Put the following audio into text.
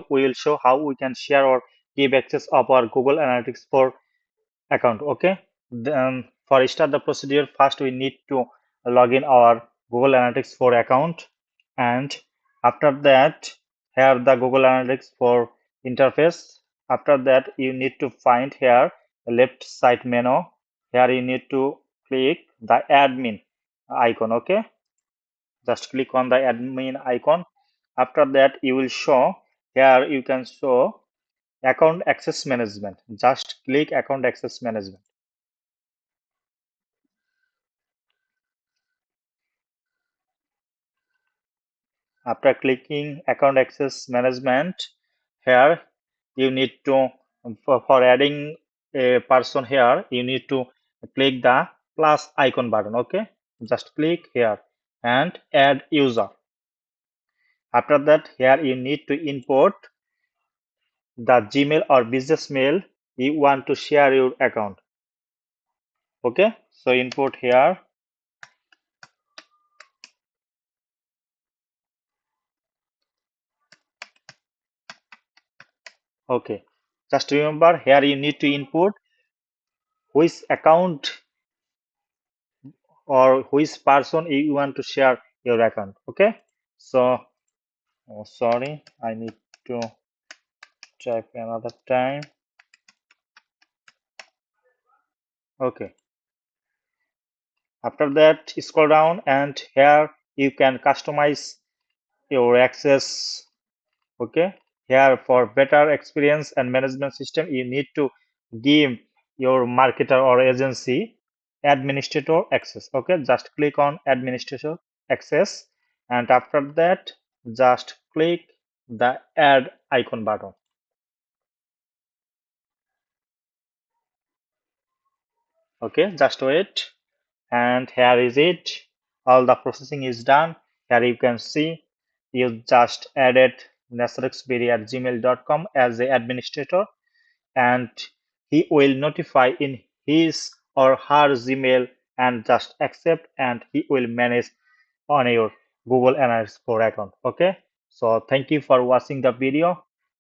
We will show how we can share or give access of our Google Analytics 4 account. Okay, then for start the procedure, first we need to log in our Google Analytics 4 account, and after that here the Google Analytics 4 interface. After that you need to find here the left side menu. Here you need to click the admin icon. Okay, just click on the admin icon. After that you will show here, you can show account access management. Just click account access management. After clicking account access management, here you need to for adding a person here, you need to click the plus icon button. Okay, just click here and add user. After that, here you need to import the Gmail or business mail you want to share your account. Okay, so import here. Okay, just remember here you need to input which account or which person you want to share your account. Okay, so sorry, I need to type another time. Okay, after that scroll down and here you can customize your access. Okay, here for better experience and management system, you need to give your marketer or agency administrator access. Okay, just click on administrator access, and after that just click the add icon button. Okay, just wait, and here is it. All the processing is done. Here you can see you just added nasrexberry@gmail.com as the administrator, and he will notify in his or her Gmail and just accept, and he will manage on your Google Analytics 4 account. Okay, so thank you for watching the video.